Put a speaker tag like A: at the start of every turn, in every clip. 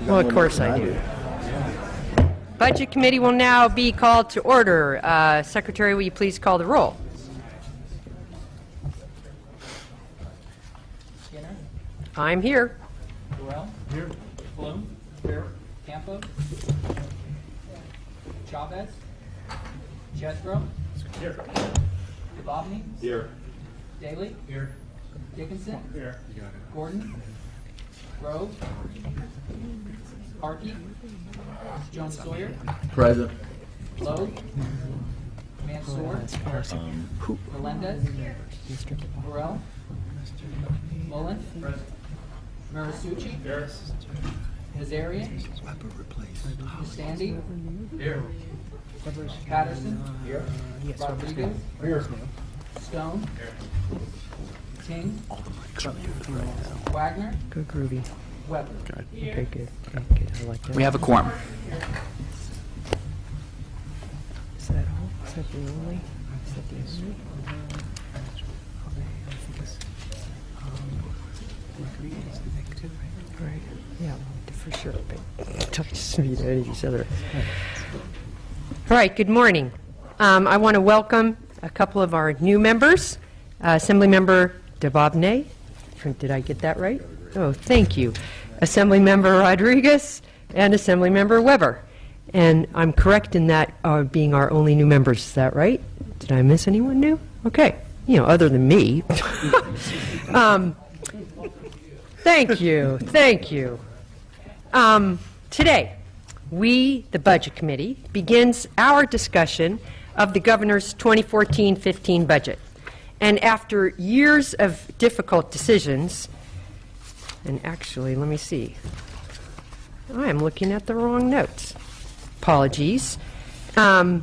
A: Well, of course I do. Budget Committee will now be called to order. Secretary, will you please call the roll?
B: Skinner.
A: I'm here.
B: Burrell. Here. Bloom. Here. Campos. Chavez. Jethro. Here. Devobny.
C: Here.
B: Daly.
C: Here.
B: Dickinson.
C: Here.
B: Gordon. Grove. Harkey. Jones Sawyer.
C: Present.
B: Lowe. Mansour. Melendez. Burrell. Mullen. Marisucci.
C: Here.
B: Nazarian. Standy.
C: Here.
B: Patterson.
C: Here.
B: Rodriguez.
C: Here.
B: Stone. King. Wagner.
A: Good, groovy.
B: Weber.
A: Okay, good. Okay, I like that.
D: We have a quorum.
A: Is that all? Is that the only? Is that the only? Right. Yeah, for sure. Just meet each other. All right. Good morning. I want to welcome a couple of our new members. Assemblymember Devobny. Did I get that right? Oh, thank you. Assemblymember Rodriguez and Assemblymember Weber. And I'm correct in that being our only new members. Is that right? Did I miss anyone new? Okay. Other than me. Thank you. Thank you. Today, we, the Budget Committee, begins our discussion of the Governor's 2014-15 budget. And after years of difficult decisions, and actually, let me see. I am looking at the wrong notes. Apologies. I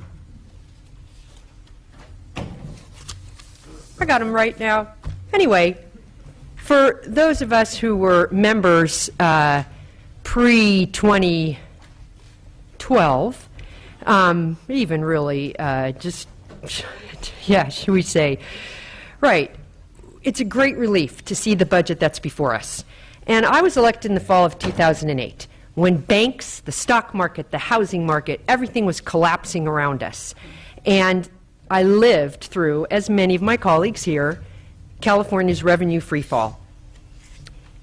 A: got them right now. Anyway, for those of us who were members pre-2012, even really should we say, right, it's a great relief to see the budget that's before us. And I was elected in the fall of 2008 when banks, the stock market, the housing market, everything was collapsing around us. And I lived through, as many of my colleagues here, California's revenue freefall.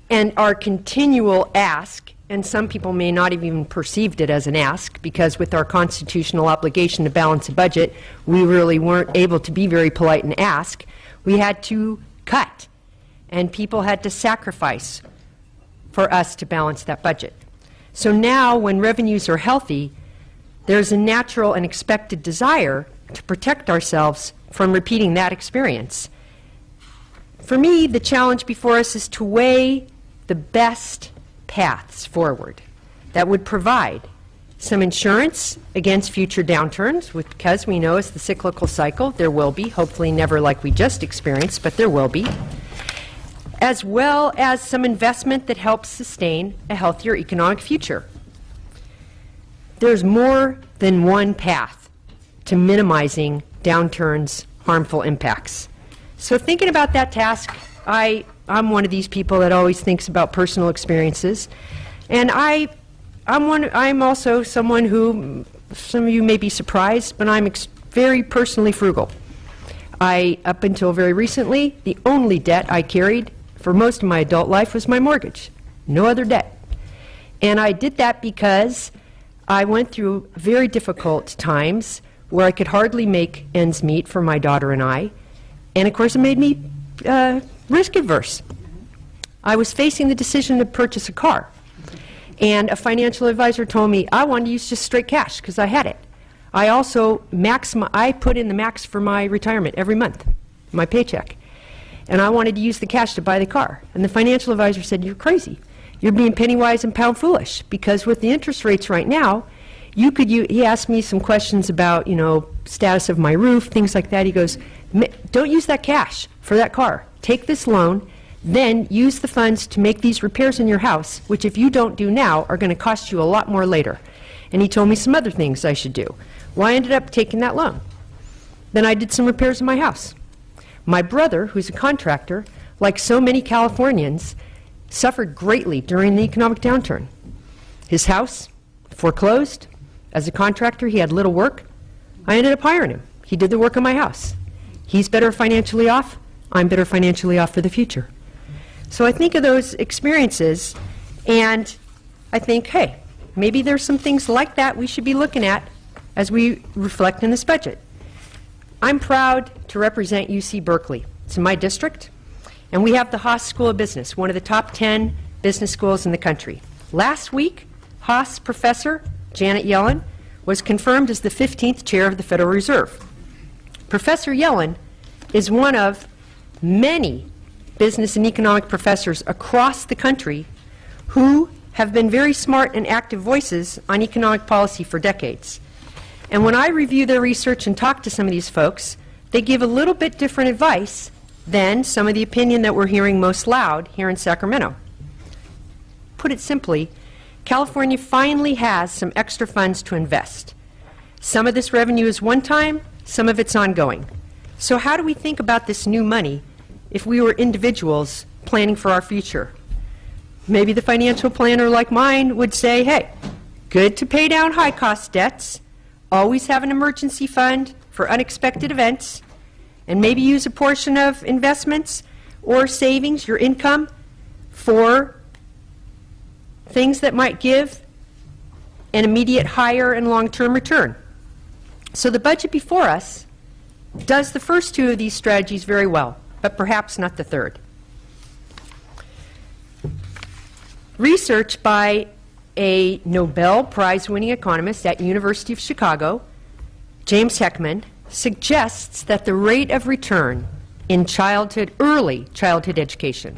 A: And our continual ask, and some people may not have even perceived it as an ask, because with our constitutional obligation to balance a budget, we really weren't able to be very polite and ask. We had to cut, and people had to sacrifice for us to balance that budget. So now, when revenues are healthy, there's a natural and expected desire to protect ourselves from repeating that experience. For me, the challenge before us is to weigh the best paths forward that would provide some insurance against future downturns, because we know as the cyclical cycle, there will be, hopefully never like we just experienced, but there will be, as well as some investment that helps sustain a healthier economic future. There's more than one path to minimizing downturns' harmful impacts. So thinking about that task, I'm one of these people that always thinks about personal experiences, and I'm also someone who, some of you may be surprised, but I'm very personally frugal. Up until very recently, the only debt I carried for most of my adult life was my mortgage, no other debt. And I did that because I went through very difficult times where I could hardly make ends meet for my daughter and I. And of course, it made me risk adverse. I was facing the decision to purchase a car. And a financial advisor told me I wanted to use just straight cash because I had it. I also I put in the max for my retirement every month, my paycheck. And I wanted to use the cash to buy the car. And the financial advisor said, "You're crazy. You're being penny wise and pound foolish, because with the interest rates right now, he asked me some questions about, status of my roof, things like that. He goes, "Don't use that cash for that car. Take this loan, then use the funds to make these repairs in your house, which if you don't do now are going to cost you a lot more later." And he told me some other things I should do. Well, I ended up taking that loan. Then I did some repairs in my house. My brother, who's a contractor, like so many Californians, suffered greatly during the economic downturn. His house foreclosed. As a contractor, he had little work. I ended up hiring him. He did the work on my house. He's better financially off. I'm better financially off for the future. So I think of those experiences, and I think, hey, maybe there's some things like that we should be looking at as we reflect in this budget. I'm proud to represent UC Berkeley. It's in my district, and we have the Haas School of Business, one of the top 10 business schools in the country. Last week, Haas professor Janet Yellen was confirmed as the 15th chair of the Federal Reserve. Professor Yellen is one of many business and economic professors across the country who have been very smart and active voices on economic policy for decades. And when I review their research and talk to some of these folks, they give a little bit different advice than some of the opinion that we're hearing most loud here in Sacramento. Put it simply, California finally has some extra funds to invest. Some of this revenue is one-time, some of it's ongoing. So how do we think about this new money if we were individuals planning for our future? Maybe the financial planner like mine would say, hey, good to pay down high-cost debts, always have an emergency fund for unexpected events, and maybe use a portion of investments or savings, your income, for things that might give an immediate higher and long-term return. So the budget before us does the first two of these strategies very well, but perhaps not the third. Research by a Nobel Prize-winning economist at University of Chicago, James Heckman, suggests that the rate of return in early childhood education,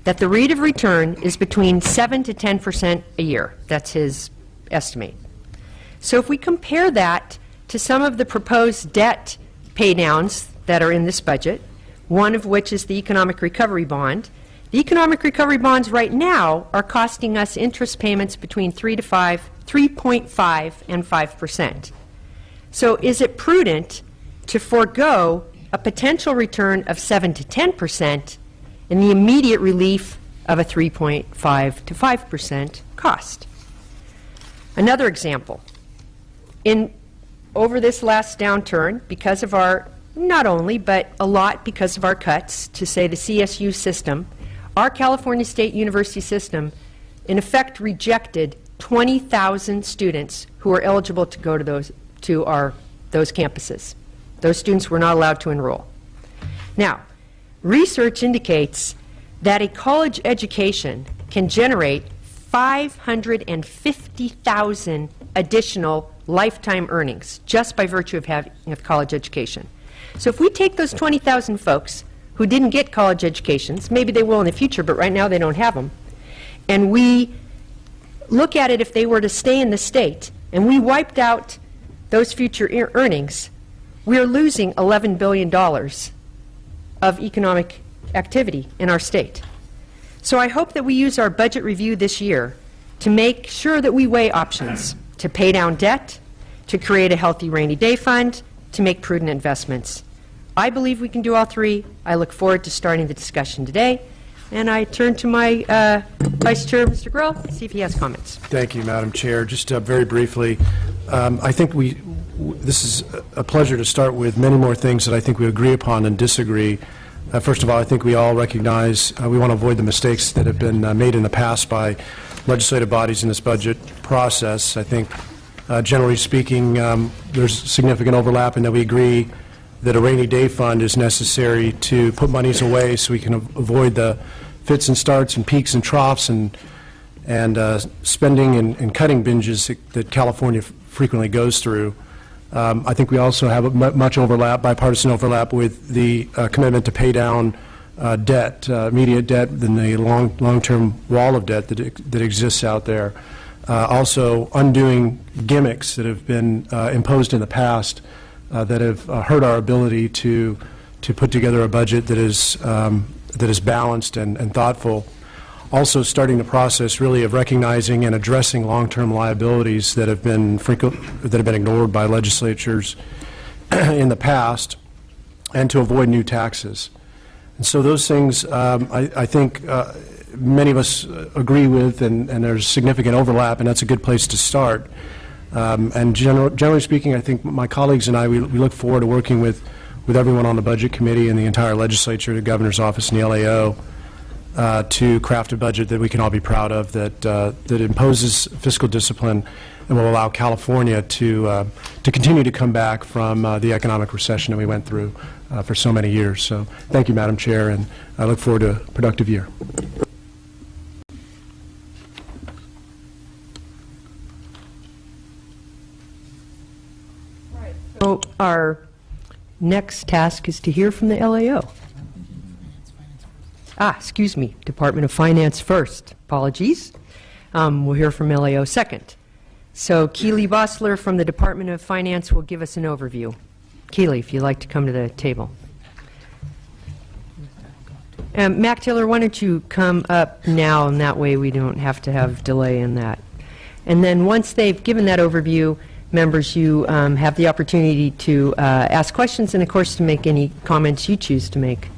A: that the rate of return is between 7 to 10% a year. That's his estimate. So if we compare that to some of the proposed debt paydowns that are in this budget, one of which is the Economic Recovery Bond, the Economic Recovery Bonds right now are costing us interest payments between 3.5 and 5%. So is it prudent to forego a potential return of 7 to 10% in the immediate relief of a 3.5 to 5% cost? Another example. Over this last downturn, because of our, not only, but a lot because of our cuts to, say, the CSU system, our California State University system, in effect, rejected 20,000 students who were eligible to go to those campuses. Those students were not allowed to enroll. Now, research indicates that a college education can generate 550,000 additional lifetime earnings just by virtue of having a college education. So if we take those 20,000 folks who didn't get college educations, maybe they will in the future, but right now they don't have them, and we look at it if they were to stay in the state, and we wiped out those future earnings, we're losing $11 billion of economic activity in our state. So I hope that we use our budget review this year to make sure that we weigh options, to pay down debt, to create a healthy rainy day fund, to make prudent investments. I believe we can do all three. I look forward to starting the discussion today. And I turn to my Vice Chair, Mr. Grill, to see if he has comments.
C: Thank you, Madam Chair. Just very briefly, I think this is a pleasure to start with many more things that I think we agree upon than disagree. First of all, I think we all recognize we want to avoid the mistakes that have been made in the past by legislative bodies in this budget process. I think, generally speaking, there's significant overlap in that we agree that a rainy day fund is necessary to put monies away so we can avoid the fits and starts and peaks and troughs and spending and cutting binges that California frequently goes through. I think we also have much overlap, bipartisan overlap, with the commitment to pay down debt, immediate debt, and the long-term wall of debt that exists out there. Also, undoing gimmicks that have been imposed in the past that have hurt our ability to put together a budget that is balanced and thoughtful. Also, starting the process really of recognizing and addressing long-term liabilities that have been ignored by legislatures in the past, and to avoid new taxes. And so those things, I think, many of us agree with, and there's significant overlap, and that's a good place to start. And generally speaking, I think my colleagues and I, we look forward to working with everyone on the Budget Committee and the entire legislature, the Governor's Office, and the LAO to craft a budget that we can all be proud of, that imposes fiscal discipline and will allow California to continue to come back from the economic recession that we went through for so many years. So thank you, Madam Chair, and I look forward to a productive year.
A: So our next task is to hear from the LAO. Excuse me, Department of Finance first. Apologies. We'll hear from LAO second. So Keely Bosler from the Department of Finance will give us an overview. Keely, if you'd like to come to the table. Mac Taylor, why don't you come up now, and that way we don't have to have delay in that. And then once they've given that overview, members, you have the opportunity to ask questions and, of course, to make any comments you choose to make.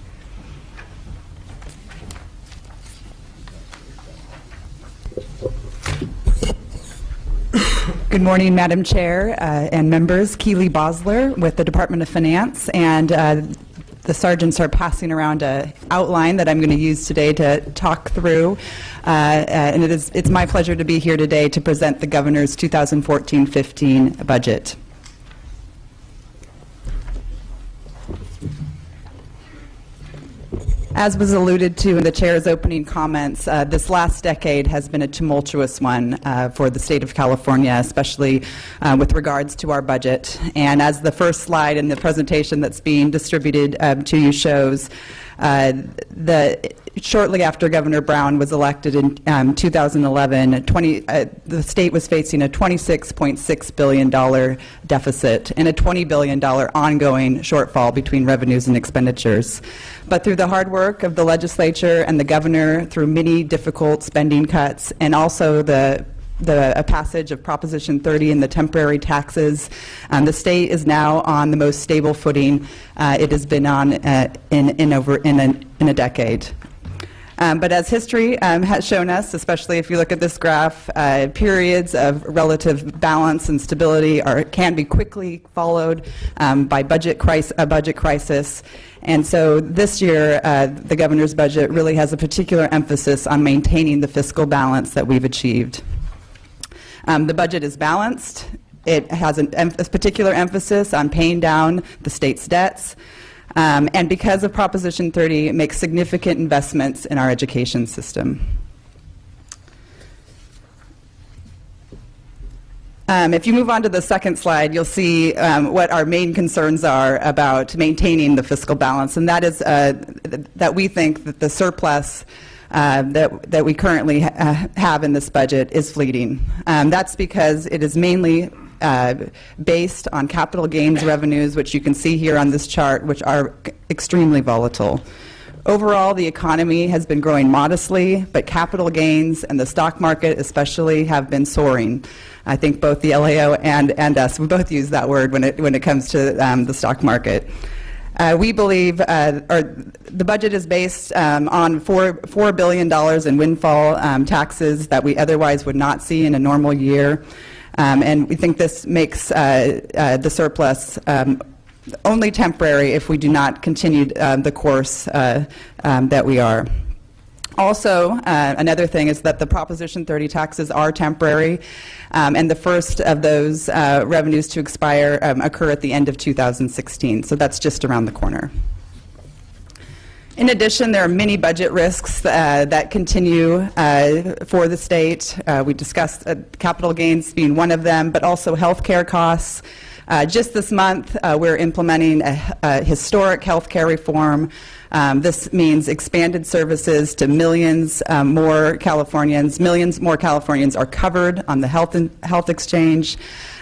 D: Good morning, Madam Chair and members. Keely Bosler with the Department of Finance, and the sergeants are passing around an outline that I'm going to use today to talk through. And it's my pleasure to be here today to present the Governor's 2014-15 budget. As was alluded to in the Chair's opening comments, this last decade has been a tumultuous one for the state of California, especially with regards to our budget. And as the first slide in the presentation that's being distributed to you shows, shortly after Governor Brown was elected in 2011, the state was facing a $26.6 billion deficit and a $20 billion ongoing shortfall between revenues and expenditures. But through the hard work of the legislature and the governor, through many difficult spending cuts, and also the passage of Proposition 30 and the temporary taxes, the state is now on the most stable footing it has been on in a decade. But as history has shown us, especially if you look at this graph, periods of relative balance and stability can be quickly followed by a budget crisis. And so this year, the governor's budget really has a particular emphasis on maintaining the fiscal balance that we've achieved. The budget is balanced. It has a particular emphasis on paying down the state's debts. And because of Proposition 30, it makes significant investments in our education system. If you move on to the second slide, you'll see what our main concerns are about maintaining the fiscal balance, and that is that we think that the surplus that we currently have in this budget is fleeting. That's because it is mainly based on capital gains revenues, which you can see here on this chart, which are extremely volatile. Overall, the economy has been growing modestly, but capital gains and the stock market especially have been soaring. I think both the LAO and us, we both use that word when it comes to the stock market. We believe the budget is based on $4 billion in windfall taxes that we otherwise would not see in a normal year. And we think this makes the surplus only temporary if we do not continue the course that we are. Also, another thing is that the Proposition 30 taxes are temporary, and the first of those revenues to expire occur at the end of 2016, so that's just around the corner. In addition, there are many budget risks that continue for the state. We discussed capital gains being one of them, but also health care costs. Just this month, we're implementing a historic health care reform. This means expanded services to millions more Californians. Millions more Californians are covered on the health exchange.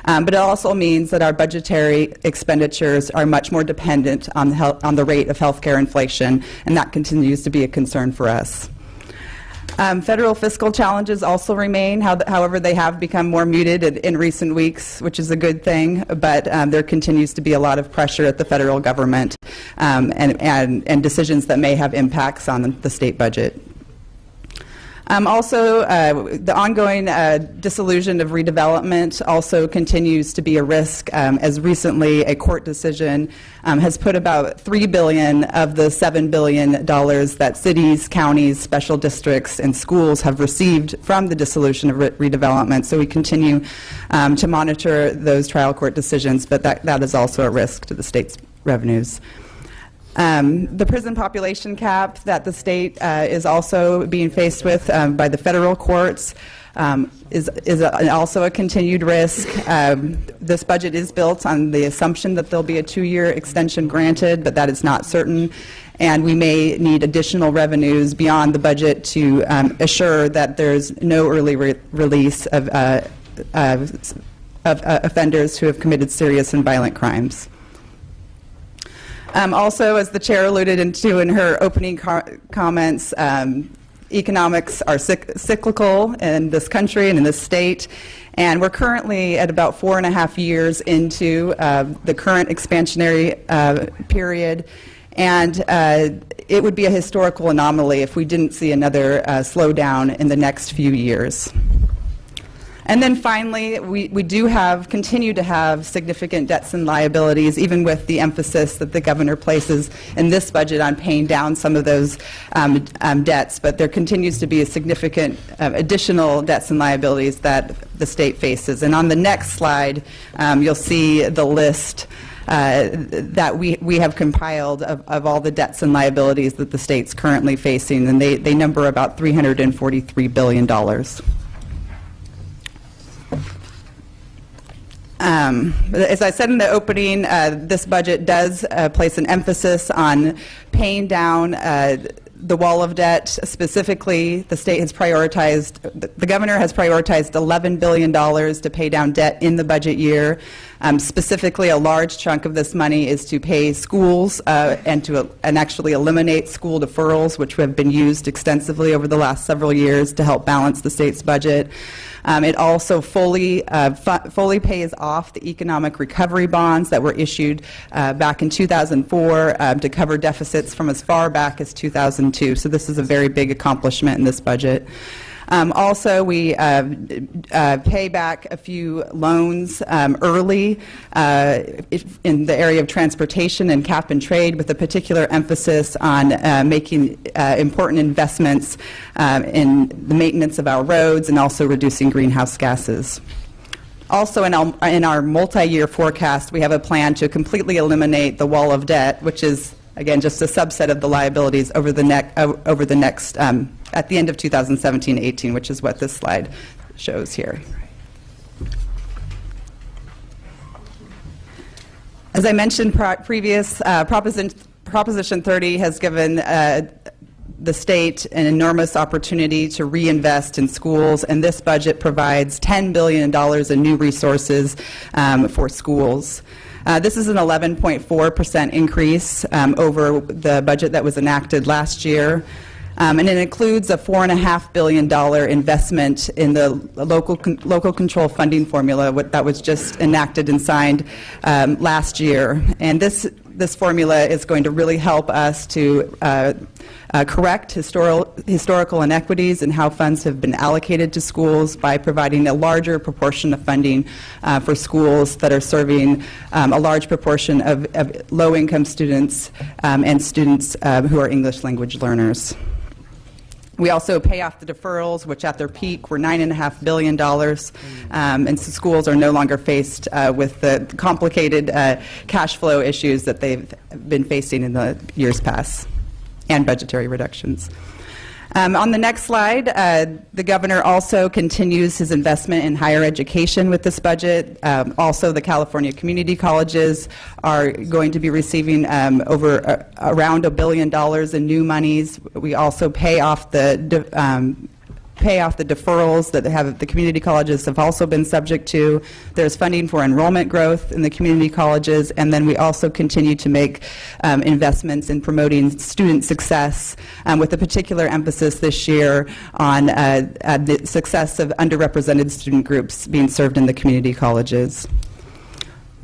D: But it also means that our budgetary expenditures are much more dependent on the rate of healthcare inflation, and that continues to be a concern for us. Federal fiscal challenges also remain, however, they have become more muted in recent weeks, which is a good thing, but there continues to be a lot of pressure at the federal government and decisions that may have impacts on the state budget. Also, the ongoing disillusion of redevelopment also continues to be a risk, as recently a court decision has put about $3 billion of the $7 billion that cities, counties, special districts, and schools have received from the dissolution of redevelopment. So we continue to monitor those trial court decisions, but that is also a risk to the state's revenues. The prison population cap that the state is also being faced with by the federal courts is also a continued risk. This budget is built on the assumption that there'll be a 2-year extension granted, but that is not certain. And we may need additional revenues beyond the budget to assure that there's no early release of offenders who have committed serious and violent crimes. Also, as the chair alluded to in her opening comments, economics are cyclical in this country and in this state, and we're currently at about 4.5 years into the current expansionary period, and it would be a historical anomaly if we didn't see another slowdown in the next few years. And then finally, we do continue to have significant debts and liabilities, even with the emphasis that the governor places in this budget on paying down some of those debts. But there continues to be a significant additional debts and liabilities that the state faces. And on the next slide, you'll see the list that we have compiled of all the debts and liabilities that the state's currently facing, and they number about $343 billion. As I said in the opening, this budget does place an emphasis on paying down the wall of debt. Specifically, the state has prioritized, the governor has prioritized $11 billion to pay down debt in the budget year. Specifically, a large chunk of this money is to pay schools and actually eliminate school deferrals, which have been used extensively over the last several years to help balance the state's budget. It also fully pays off the economic recovery bonds that were issued back in 2004 to cover deficits from as far back as 2002. So this is a very big accomplishment in this budget. Also, we pay back a few loans early in the area of transportation and cap and trade, with a particular emphasis on making important investments in the maintenance of our roads and also reducing greenhouse gases. Also, in our multi-year forecast, we have a plan to completely eliminate the wall of debt, which is, again, just a subset of the liabilities over the next at the end of 2017-18, which is what this slide shows here. As I mentioned previous, Proposition 30 has given the state an enormous opportunity to reinvest in schools, and this budget provides $10 billion in new resources for schools. This is an 11.4% increase over the budget that was enacted last year. And it includes a $4.5 billion investment in the local control funding formula that was just enacted and signed last year. And this formula is going to really help us to correct historical inequities in how funds have been allocated to schools by providing a larger proportion of funding for schools that are serving a large proportion of low-income students and students who are English language learners. We also pay off the deferrals, which at their peak were $9.5 billion, and so schools are no longer faced with the complicated cash flow issues that they've been facing in the years past, and budgetary reductions. On the next slide, the governor also continues his investment in higher education with this budget. Also, the California community colleges are going to be receiving around $1 billion in new monies. We also pay off the deferrals that the community colleges have also been subject to. There's funding for enrollment growth in the community colleges, and then we also continue to make investments in promoting student success, with a particular emphasis this year on the success of underrepresented student groups being served in the community colleges.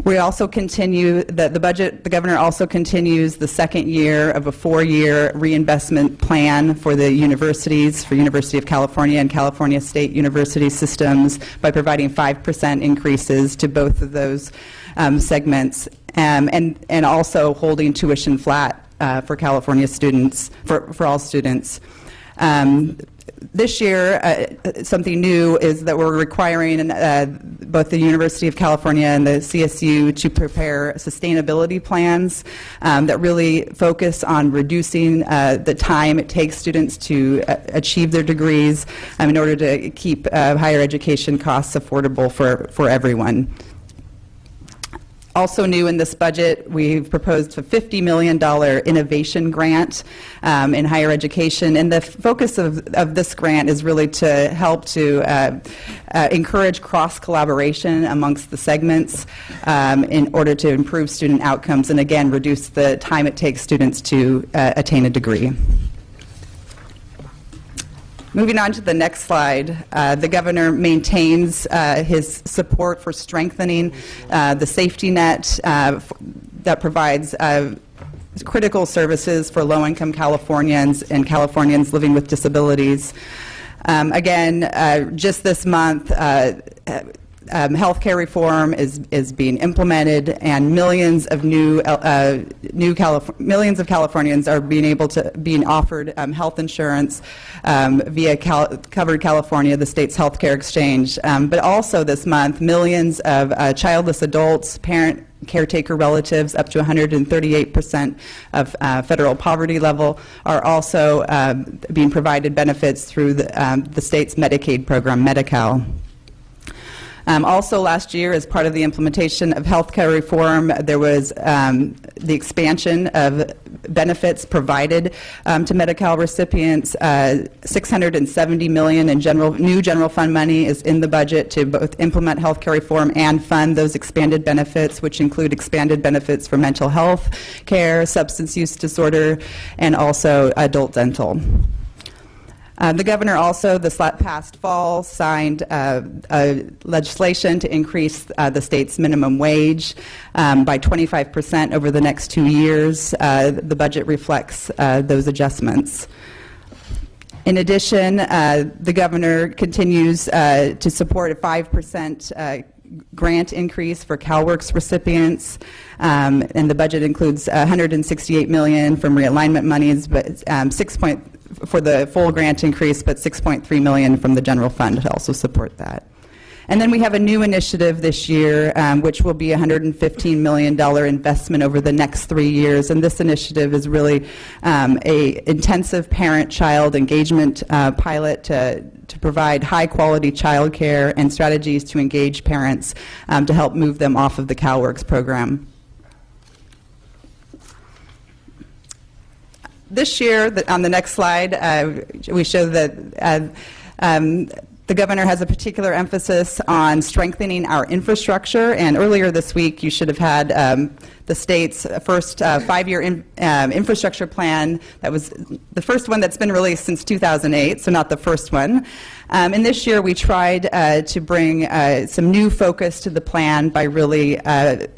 D: We also continue, the governor also continues the second year of a 4-year reinvestment plan for the universities, for University of California and California State University systems by providing 5% increases to both of those segments, and also holding tuition flat for California students, for all students. This year, something new is that we're requiring both the University of California and the CSU to prepare sustainability plans that really focus on reducing the time it takes students to achieve their degrees in order to keep higher education costs affordable for everyone. Also new in this budget, we've proposed a $50 million innovation grant in higher education, and the focus of this grant is really to help to encourage cross-collaboration amongst the segments in order to improve student outcomes and, again, reduce the time it takes students to attain a degree. Moving on to the next slide, the governor maintains his support for strengthening the safety net that provides critical services for low-income Californians and Californians living with disabilities. Again, just this month, healthcare reform is being implemented, and millions of millions of Californians are being offered health insurance via Covered California, the state's healthcare exchange. But also this month, millions of childless adults, parent caretaker relatives, up to 138% of federal poverty level, are also being provided benefits through the state's Medicaid program, Medi-Cal. Also last year, as part of the implementation of healthcare reform, there was the expansion of benefits provided to Medi-Cal recipients. $670 million in new general fund money is in the budget to both implement healthcare reform and fund those expanded benefits, which include expanded benefits for mental health care, substance use disorder, and also adult dental. The governor also, this past fall, signed legislation to increase the state's minimum wage by 25% over the next 2 years. The budget reflects those adjustments. In addition, the governor continues to support a 5% grant increase for CalWORKs recipients, and the budget includes $168 million from realignment monies, but for the full grant increase, but $6.3 million from the general fund to also support that. And then we have a new initiative this year, which will be a $115 million investment over the next 3 years. And this initiative is really a intensive parent-child engagement pilot to provide high-quality child care and strategies to engage parents to help move them off of the CalWORKs program. This year, on the next slide, we show that the governor has a particular emphasis on strengthening our infrastructure, and earlier this week you should have had the state's first 5-year infrastructure plan. That was the first one that's been released since 2008, so not the first one. And this year we tried to bring some new focus to the plan by really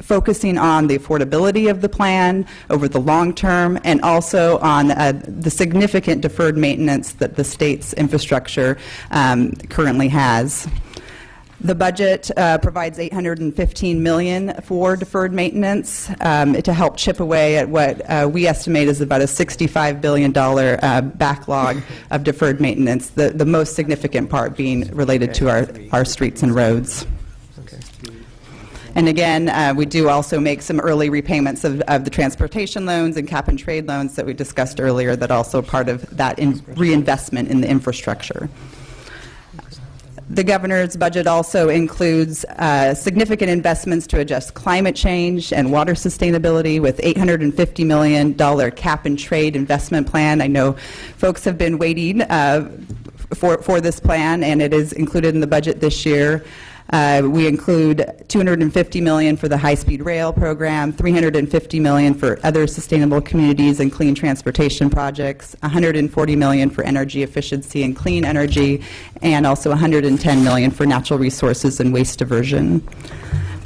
D: focusing on the affordability of the plan over the long term, and also on the significant deferred maintenance that the state's infrastructure currently has. The budget provides $815 million for deferred maintenance to help chip away at what we estimate is about a $65 billion backlog of deferred maintenance, the most significant part being related to our streets and roads. And again, we do also make some early repayments of the transportation loans and cap and trade loans that we discussed earlier, that also part of that reinvestment in the infrastructure. The governor's budget also includes significant investments to address climate change and water sustainability, with $850 million cap and trade investment plan. I know folks have been waiting for this plan, and it is included in the budget this year. We include $250 million for the high-speed rail program, $350 million for other sustainable communities and clean transportation projects, $140 million for energy efficiency and clean energy, and also $110 million for natural resources and waste diversion.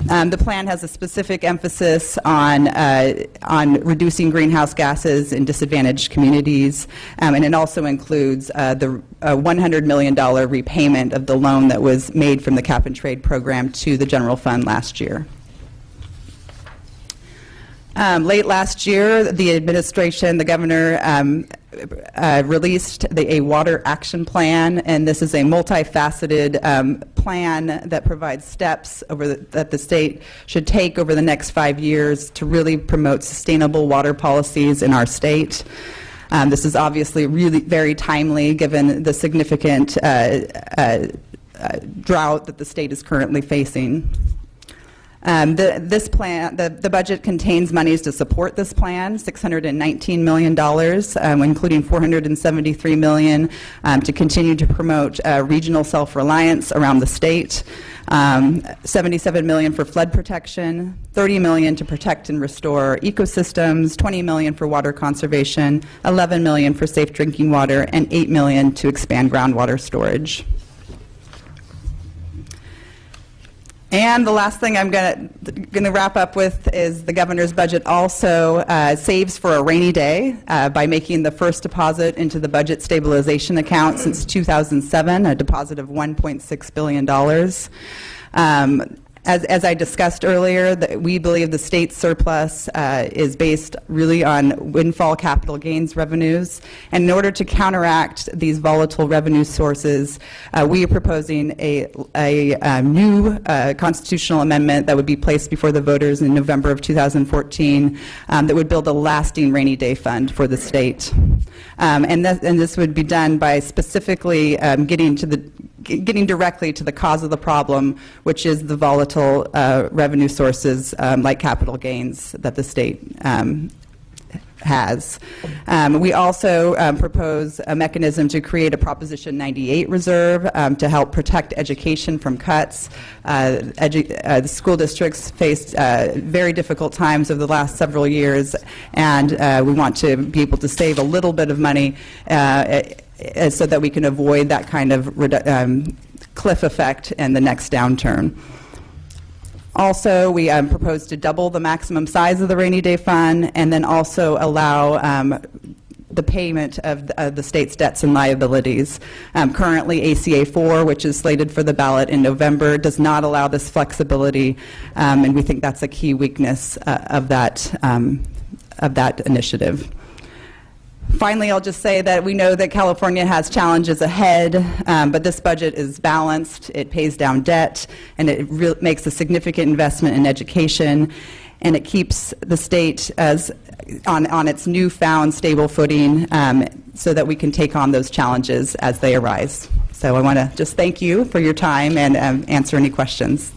D: The plan has a specific emphasis on reducing greenhouse gases in disadvantaged communities, and it also includes the $100 million repayment of the loan that was made from the Cap and Trade program to the general fund last year. Late last year, the administration, the governor, released a water action plan, and this is a multifaceted plan that provides steps that the state should take over the next 5 years to really promote sustainable water policies in our state. This is obviously really very timely given the significant drought that the state is currently facing. This plan, the budget contains monies to support this plan, $619 million, including $473 million to continue to promote regional self-reliance around the state, $77 million for flood protection, $30 million to protect and restore ecosystems, $20 million for water conservation, $11 million for safe drinking water, and $8 million to expand groundwater storage. And the last thing I'm going to wrap up with is the governor's budget also saves for a rainy day by making the first deposit into the budget stabilization account since 2007, a deposit of $1.6 billion. As I discussed earlier, we believe the state's surplus is based really on windfall capital gains revenues. And in order to counteract these volatile revenue sources, we are proposing a new constitutional amendment that would be placed before the voters in November of 2014 that would build a lasting rainy day fund for the state. And this would be done by specifically getting directly to the cause of the problem, which is the volatile revenue sources like capital gains that the state has. We also propose a mechanism to create a Proposition 98 reserve to help protect education from cuts. The school districts faced very difficult times over the last several years, and we want to be able to save a little bit of money so that we can avoid that kind of cliff effect in the next downturn. Also, we propose to double the maximum size of the rainy day fund and then also allow the payment of the state's debts and liabilities. Currently, ACA 4, which is slated for the ballot in November, does not allow this flexibility, and we think that's a key weakness of that initiative. Finally, I'll just say that we know that California has challenges ahead, but this budget is balanced, it pays down debt, and it makes a significant investment in education, and it keeps the state on its newfound stable footing so that we can take on those challenges as they arise. So I want to just thank you for your time and answer any questions.